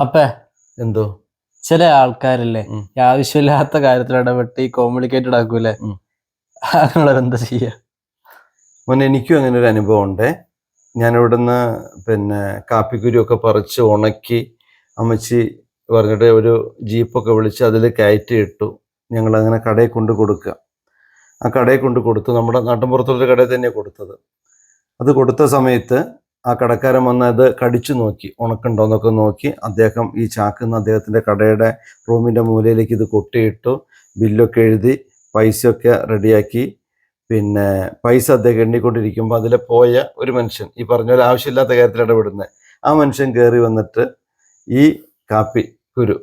അപ്പേ എന്തോ ചില ആൾക്കാരില്ലേ ആവശ്യമില്ലാത്ത കാര്യത്തിൽ ഇടപെട്ട് ഈ കോംപ്ലിക്കേറ്റഡ് ആക്കൂലേ, അങ്ങനെയുള്ളവരെന്താ ചെയ്യാ? മോനെ എനിക്കും അങ്ങനെ ഒരു അനുഭവം ഉണ്ട്. ഞാനിവിടുന്ന് കാപ്പിക്കുരുവൊക്കെ പറിച്ച് ഉണക്കി അമ്മച്ചി പറഞ്ഞിട്ട് ഒരു ജീപ്പൊക്കെ വിളിച്ച് അതിൽ കയറ്റി ഇട്ടു. ഞങ്ങളങ്ങനെ കടയിൽ കൊണ്ട് കൊടുക്കുക. ആ കടയിൽ കൊണ്ട് കൊടുത്തു. നമ്മുടെ നാട്ടിൻപുറത്തുള്ളൊരു കടയിൽ തന്നെയാണ് കൊടുത്തത്. അത് കൊടുത്ത സമയത്ത് ആ കടക്കാരൻ വന്ന് അത് കടിച്ചു നോക്കി, ഉണക്കുണ്ടോ എന്നൊക്കെ നോക്കി. അദ്ദേഹം ഈ ചാക്കുന്ന അദ്ദേഹത്തിൻ്റെ കടയുടെ റൂമിൻ്റെ മൂലയിലേക്ക് ഇത് കൊട്ടിയിട്ടു. ബില്ലൊക്കെ എഴുതി പൈസയൊക്കെ റെഡിയാക്കി. പൈസ അദ്ദേഹം എണ്ണിക്കൊണ്ടിരിക്കുമ്പോൾ അതിൽ പോയ ഒരു മനുഷ്യൻ, ഈ പറഞ്ഞ പോലെ ആവശ്യമില്ലാത്ത കാര്യത്തിൽ ഇടപെടുന്നത്, ആ മനുഷ്യൻ കയറി വന്നിട്ട് ഈ കാപ്പി കുരു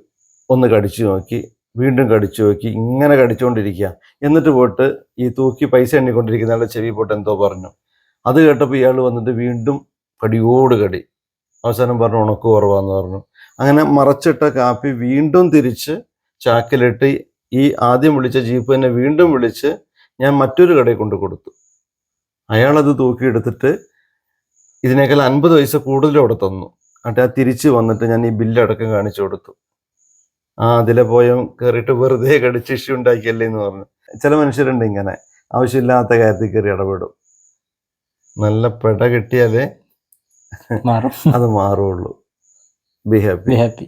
ഒന്ന് കടിച്ചു നോക്കി, വീണ്ടും കടിച്ചു നോക്കി, ഇങ്ങനെ കടിച്ചുകൊണ്ടിരിക്കുക. എന്നിട്ട് പോയിട്ട് ഈ തൂക്കി പൈസ എണ്ണിക്കൊണ്ടിരിക്കുന്ന ആളുടെ ചെവി പോയിട്ട് എന്തോ പറഞ്ഞു. അത് കേട്ടപ്പോൾ ഇയാൾ വന്നിട്ട് വീണ്ടും കടിയോട് കടി. അവസാനം പറഞ്ഞു ഉണക്ക് കുറവാന്ന് പറഞ്ഞു. അങ്ങനെ മറച്ചിട്ട കാപ്പി വീണ്ടും തിരിച്ച് ചാക്കിലിട്ട് ഈ ആദ്യം വിളിച്ച ജീപ്പ് തന്നെ വീണ്ടും വിളിച്ച് ഞാൻ മറ്റൊരു കടയിൽ കൊണ്ട് കൊടുത്തു. അയാളത് തൂക്കിയെടുത്തിട്ട് ഇതിനേക്കാൾ 50 പൈസ കൂടുതലും അവിടെ തന്നു. എന്നിട്ട് ആ തിരിച്ച് വന്നിട്ട് ഞാൻ ഈ ബില്ലടക്കം കാണിച്ചു കൊടുത്തു. അതിലെ പോയം കയറിയിട്ട് വെറുതെ കടിച്ച് ഇഷ്യൂ ഉണ്ടാക്കിയല്ലേ എന്ന് പറഞ്ഞു. ചില മനുഷ്യരുണ്ട് ഇങ്ങനെ ആവശ്യമില്ലാത്ത കാര്യത്തിൽ കയറി ഇടപെടും. നല്ല പെട കിട്ടിയാലേ അത് മാറുള്ളൂ. Be happy.